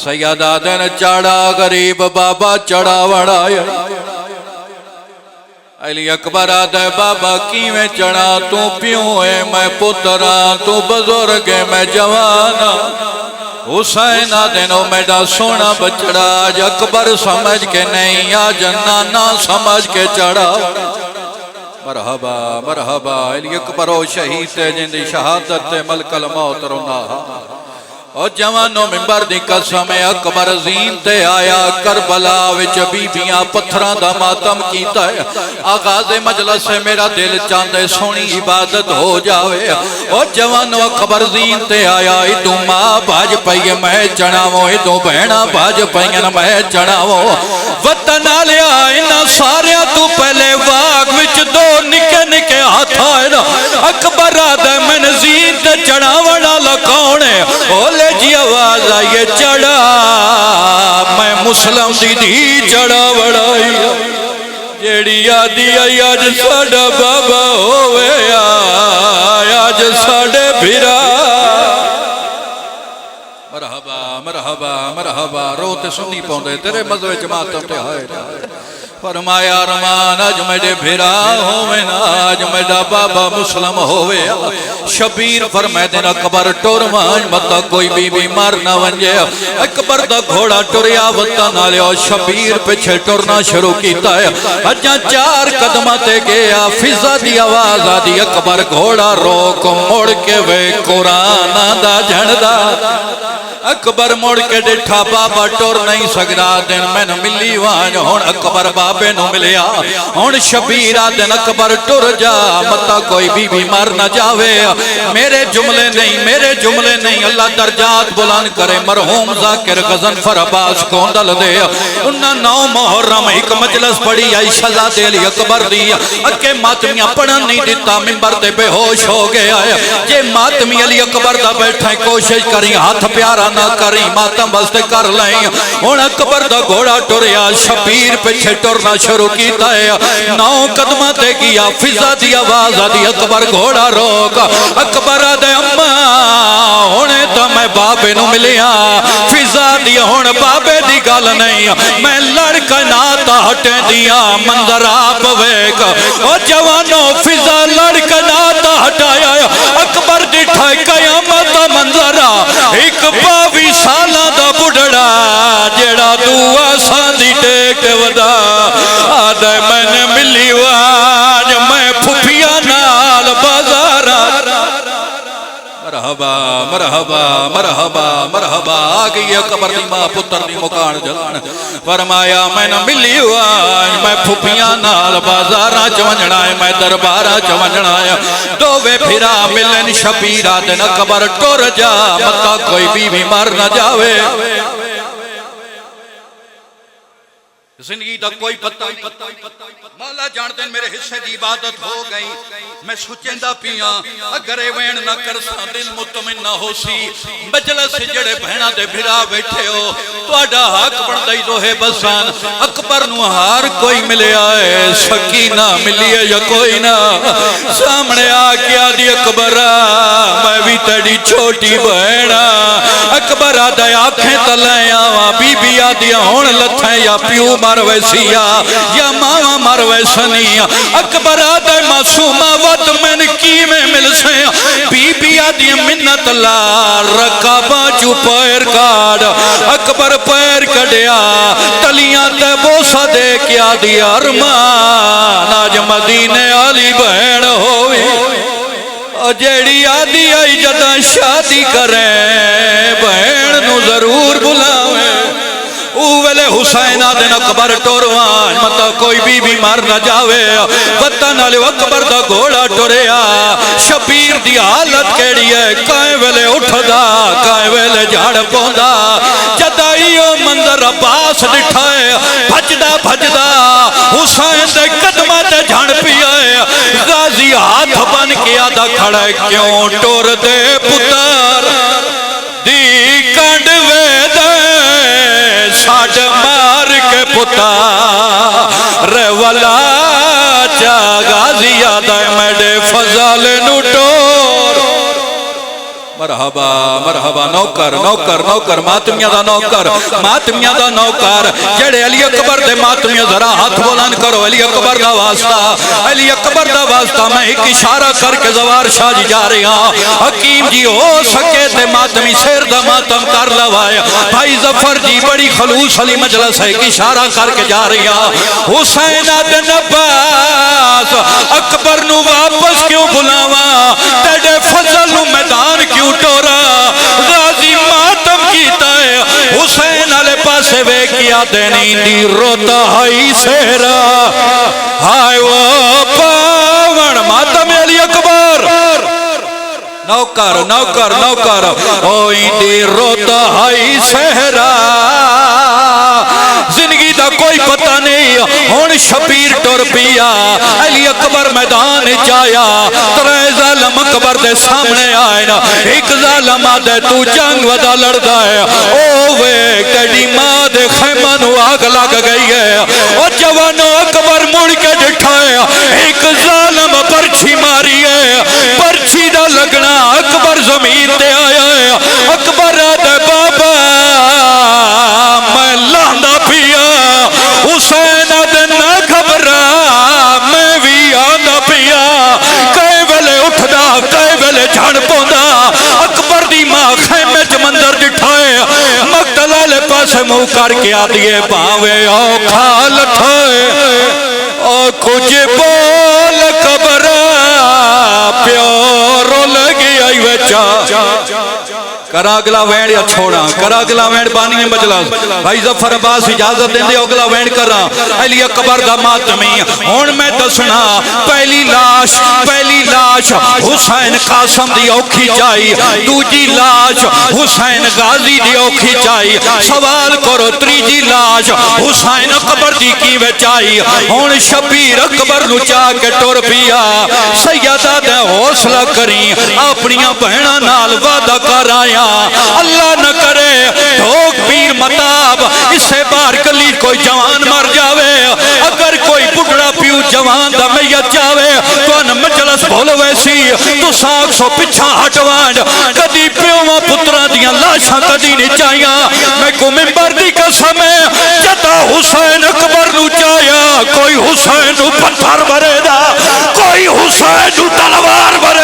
سیدہ دن چڑھا غریب بابا چڑھا وڑایا علی اکبر آدھے بابا کیویں چڑھا تو پیوں ہے میں پترا تو بزرگ ہے میں جوانا حسین آدھنو میڈا سونا بچڑا آج اکبر سمجھ کے نہیں آج نانا سمجھ کے چڑھا مرحبا مرحبا علی اکبر و شہید جن دی شہادت ملک الموت رونا اور جوانوں ممبر دی قسم اکبر زین تے آیا کربلا وچ بیبیاں پتھراں دا ماتم کیتا ہے آغاز مجلس سے میرا دل چاندے سونی عبادت ہو جاوے اور جوانوں اکبر زین تے آیا ادو ماں بھاج پئی میں چڑھاووں ادو بہنا بھاج پئی میں چڑھاووں وطن آلیا انہاں ساریاں تو پہلے واگ وچ دو نکے نکے ہاتھ آئے اکبر آدھے من زین تے چڑھاونا لکونے جی آواز آئیے چڑھا میں مسلم دی دی چڑھا وڑائی جیڑی آدھی آئی آج ساڑھا بابا ہوئے آج ساڑھے بھرا مرحبا مرحبا مرحبا روتے سنی پوندے تیرے مذہب جماعتوں تے آئے فرمایا رمان آج میرے بھیرا ہوئے نا آج میرا بابا مسلم ہوئے شبیر فرمائے دینا اکبر ٹور مانج مطا کوئی بی بی مارنا ونجے اکبر دا گھوڑا ٹوریا وطن آلے اور شبیر پچھے ٹورنا شروع کیتا ہے اجاں 4 قدماتے گیا فضا دی آواز آدھی اکبر گھوڑا روک موڑ کے وے قرآن دا جھنڈا اکبر موڑ کے ڈٹھا بابا ٹور نہیں سکدا دن میں نہ ملی وان ہون اکبر بابے نو ملیا ہون شبیرہ دن اکبر ٹور جا متا کوئی بی بی مر نہ جاوے میرے جملے نہیں اللہ درجات بلان کرے مرحوم ذاکر غزنفر عباس کوندل دے انہاں 9 محرم ایک مجلس پڑی آئی شہزادے علی اکبر دی اکے ماتمیاں پڑھن نہیں دیتا منبر تے بے ہوش ہو گیا ہے یہ ماتمی علی اکبر دا بیٹھائیں کوشش کریں ہاتھ پیارا نہ کری ماتم بستے کر لائیں ہون اکبر دا گھوڑا ٹوریا شبیر پچھے ٹورنا شروع کیتا ہے 9 قدمہ تے گیا فضا دی آواز آدھی اکبر گھوڑا روک اکبر آدھے اماں ہونے تو میں بابے نو ملیا فضا دی ہون بابے دی گال نہیں میں لڑکا ناتا ہٹے دیا منظر آپ ویک او جوانوں فضا لڑکا ناتا ہٹایا اکبر ڈٹھائے قیامت منظرہ ایک 22 سالہ دا بڑھڑا جیڑا دعا ساندی ٹیک ودا آدھے میں نے ملی واج میں پھپیا نال بازارا مرحبا مرحبا مرحبا مرحبا آگئی اکبر دی ماں پتر دی مکان جلان فرمایا میں نہ ملی واج میں پھپیا نال بازارا چونجنا ہے میں دربارا چونجنا ہے دووے پھرا ملن شبیرہ دن اکبر ٹور جا متا کوئی بی بی مر نہ جاوے زندگی دا کوئی پتہ مولا جانتے ہیں میرے حصے دی عبادت ہو گئی میں سوچندہ پیاں اگر وین نہ کرساں دل مطمئن نہ ہو سی مجلس جڑے بہنا دے بھرا بیٹھے ہو تو آڈا حق بڑھ دائی روحے بسان اکبر نو ہار کوئی ملے آئے سکینہ ملیے یا کوئی نہ سامنے آکیا دی اکبر میں بھی تڑی چھوٹی بہنا اکبر آدھے آنکھیں تلائیں آواں بی بی آدھیا ہون لتھیں یا پیو مروے سیا یا ماما مروے سنیا اکبر آدھے معصومہ وقت میں نے کی میں مل سیا بی بی آدھی منت لا رکابہ جو پیر کاڑ اکبر پیر کڑیا تلیاں تے بوسا دے کیا دی ارمان آج مدینے علی بہن ہوئی جیڑی آدھی آئی جدہ شادی کریں بہن نو ضرور بلاویں اوہلے حسین آدھن اکبر ٹوروان مطا کوئی بی بی مار نہ جاوے وطن علی اکبر دا گھوڑا ٹوریا شبیر دی حالت کیڑی ہے کائیں ویلے اٹھ دا کائیں ویلے جھاڑ پوندا جدائیو منظر عباس ڈٹھائے بھجدا حسین دے قدمہ تے جھاڑ پیائے غازی ہاتھ بن کے آدھا کھڑا ہے کیوں ٹور دے پتر دی کنڈ ویدے ساڑھ مار کے پتا رولا چا غازی آدھائے میڈے فضال نوٹور مرحبا مرحبا نوکر نوکر نوکر ماتمیاں دا نوکر ماتمیاں دا نوکر جڑے علی اکبر دے ماتمیاں ذرا ہاتھ بلند کرو علی اکبر دا واسطہ علی اکبر دا واسطہ میں ایک اشارہ کر کے زوار شاہ جی جا رہے ہیں حکیم جی ہو سکے تے ماتمی شیر دا ماتم کر لوائے بھائی ظفر جی بڑی خلوص علی مجلس ہے ایک اشارہ کر کے جا رہے ہیں حسین بن عباس اکبر نو واپس کیوں بلاوا تیرے فضل نو میدان کیوں ٹورا غازی ماتم کیتا ہے حسین علی پاسے وے کیا دینی دی روتا ہائی سہرا ہائے وہ پاون ماتم علی اکبر نوکر نوکر نوکر ہوئی دی روتا ہائی سہرا زندگی دا کوئی پتہ نہیں ہون شبیر ٹور پیا علی اکبر میدان چایا ترے ظالم اکبر دے سامنے آئے نا ایک ظالم آدھے تو جنگ ودا لڑدا ہے اوے تیڑی ماں دے خیمہ نو آگ لگ گئی ہے او جوانو اکبر مڑ کے ڈٹھا ہے ایک ظالم پرچھی ماری ہے پرچھی دا لگنا اکبر زمین تے آیا ہے اکبر آدھے بابا میں لہندا پیا حسین آدھے نہ گھبرا میں بھی آندا پیا کئے ویلے اٹھدا کئے ویلے جھڑ پوندا اکبر دی ماں خیمے چ منظر ڈٹھائے مقتل والے پاسے منہ کر کے آدھیے باوے او کھال ٹھائے او کچھ بول قبر پیارو لگی آئی وچا کرا اگلا وینڈ یا چھوڑا کرا اگلا وینڈ بانی میں مجلس بھائی ظفر عباس اجازت دیں دے اگلا وینڈ کرا علی اکبر دا ماتمی ہون میں دسنا پہلی لاش حسین قاسم دی اوکھی چائی دوجی لاش حسین غازی دی اوکھی چائی سوال کرو تریجی لاش حسین اکبر دی کی وچائی ہون شبیر اکبر نو چاہ کے ٹور پیا سیدہ دے حوصلہ کریں اپنیاں بہنہ نال وعدہ کر آیا اللہ نہ کرے ڈھوک پیر مطاب اس سے بار کلی کوئی جوان مر جاوے اگر کوئی بڑھڑا پیو جوان دا میت جاوے تو ان مجلس بھولو ویسی تو ساکھ سو پچھا ہٹوان کدی پیوہ پترہ دیاں لاشاں کدی نہیں چاہیاں میں کو ممبر دی قسم ہے جتا حسین اکبر نو چاہیا کوئی حسین نو پتھر برے دا کوئی حسین نو تلوار برے